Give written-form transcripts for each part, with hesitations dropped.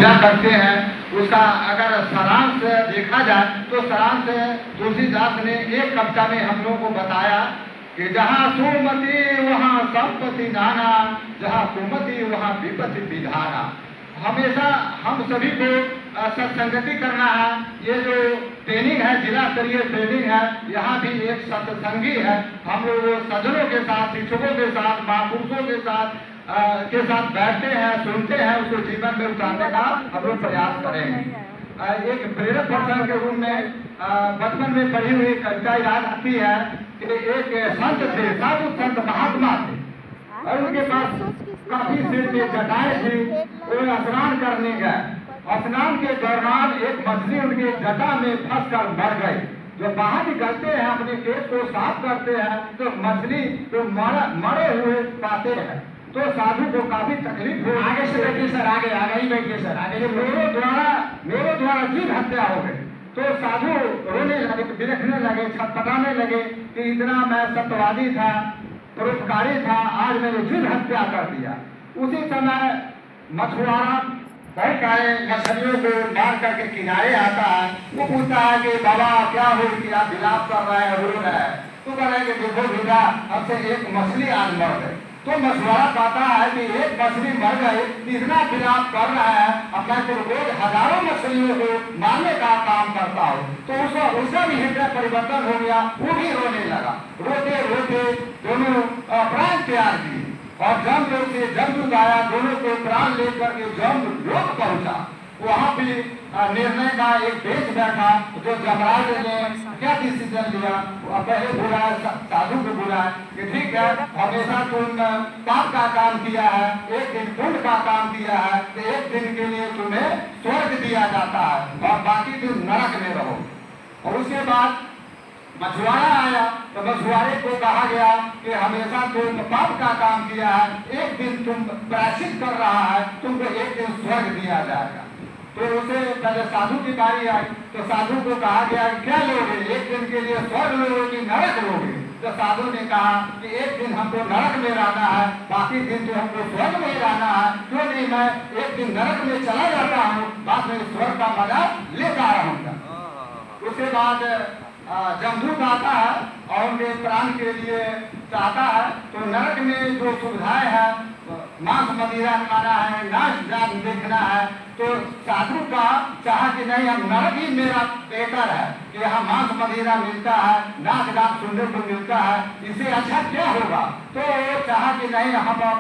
पूजा करते हैं। उसका अगर सारांश देखा जाए तो सारांश तुलसीदास ने एक कविता में हम लोगों को बताया कि जहाँ सुमति वहाँ संपत्ति नाना, जहाँ कुमति वहाँ विपत्ति विधाना। हमेशा हम सभी को सत्संगति करना है। ये जो ट्रेनिंग है, जिला स्तरीय ट्रेनिंग है, यहाँ भी एक सत्संगी है। हम लोग सज्जनों के साथ, शिक्षकों के साथ, महापुरुषों के साथ बैठते हैं, सुनते हैं, उसको जीवन में उतारने का हम लोग प्रयास करेंगे। एक प्रेरक पर्सन के रूप में बचपन में पढ़ी हुई कविता याद आती है कि एक संत थे, साधु संत महात्मा थे, और उनके पास काफी सिर में जटाएं थी। वो स्नान करने गए। स्नान के दौरान एक मछली उनके जटा में फंस कर मर गई। जो बाहर निकलते हैं, अपने पेट को साफ करते हैं, तो मछली तो मरे हुए पाते हैं। तो साधु को काफी तकलीफ हो। आगे से बैठिए सर, आगे ही बैठिए सर, आगे। मेरे द्वारा जीव हत्या हो गई। तो साधु रोने लगे, बिलखने लगे, छटपटाने लगे कि इतना मैं सत्यवादी था, परोपकारी था, आज मैंने जीव हत्या कर दिया। उसी समय मछुआरा बहुत सारे मछलियों को मार करके किनारे आता है। वो पूछता है कि बाबा क्या हो गया, आप विलाप कर रहे हैं, रो रहे हैं। तो कह रहे हैं कि देखो बेटा, हमसे एक मछली आज मर गई। तो मछुआरा कहता है कि एक मछली मर गई, इतना विलाप कर रहा है, अब मैं तो रोज हजारों मछलियों को मारने का काम करता हूँ। तो उसका भी हृदय परिवर्तन हो गया, वो भी रोने लगा। रोते रोते दोनों प्राण त्याग दिए और जमलोक से जमदूत आया, दोनों को प्राण लेकर के जमलोक पहुंचा। वहाँ भी निर्णय का एक बेंच बैठा, जो जमराज ने क्या डिसीजन लिया। पहले बुलाया, साधु को बुलाया कि ठीक है, हमेशा तुम पाप का काम किया है, एक दिन पुण्य का काम किया है, तो एक दिन के लिए तुम्हें स्वर्ग दिया जाता है और बाकी दिन नरक में रहो। और उसके बाद मछुआरा आया, तो मछुआरे को कहा गया कि हमेशा तुम पाप का काम किया है, एक दिन तुम प्रायश्चित कर रहा है, तुमको एक दिन स्वर्ग दिया जाएगा। तो उसे पहले साधु की बारी आई, तो साधु को कहा गया क्या लोगे, एक दिन के लिए स्वर्ग लोगे कि नरक लोगे। तो साधु ने कहा कि एक दिन हमको नरक में रहना है, बाकी दिन तो हमको स्वर्ग में रहना है। क्यों नहीं, मैं एक दिन नरक में चला जाता हूँ, बाद में स्वर्ग का मजा लेता रहूंगा। उसके बाद जमदूत आता है और उनके प्राण के लिए चाहता है। तो नरक में जो सुविधाएं है, मांस मदिरा खाना है, नाच गान देखना है, तो साधु का चाहा कि नहीं, हम नरक ही मेरा बेहतर है कि यहाँ मांस मदिरा मिलता है, नाच गान सुनने को मिलता है, इससे अच्छा क्या होगा। तो चाहा कि नहीं, हम अब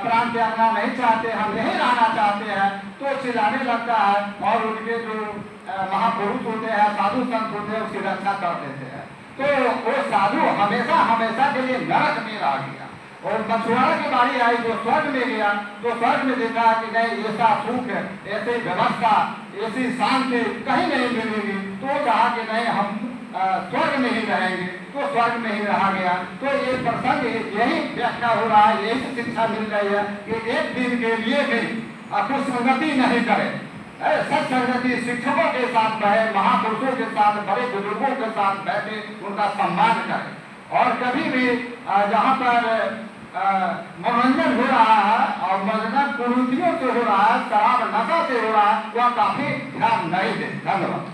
प्राण त्यागना नहीं चाहते, हम यहीं रहना चाहते हैं। तो चिल्लाने लगता है और उनके जो महापुरुष होते हैं, साधु संत होते हैं, उसकी रक्षा कर देते हैं। तो वो साधु हमेशा हमेशा के लिए नरक में रह गया। और मछुआरा की बारी आई, जो स्वर्ग में गया, तो स्वर्ग में देखा कि नहीं, ऐसा सुख, ऐसी व्यवस्था, ऐसी शांति कहीं नहीं मिलेगी। तो कहा कि नहीं, हम स्वर्ग में ही रहेंगे। तो स्वर्ग में ही रहा गया। तो ये प्रसंग यही व्याख्या हो रहा है, यही शिक्षा मिल रही है कि एक दिन के लिए भी कुछ संगति नहीं करे, सत्संगति शिक्षकों के साथ रहे, महापुरुषों के साथ, बड़े बुजुर्गों के साथ बैठे, उनका सम्मान करें। और कभी भी जहाँ पर मनोरंजन हो रहा है और मनोरंजन कुरीतियों से हो रहा है, शराब नशा से हो रहा है, वह काफी ध्यान नहीं दे। धन्यवाद।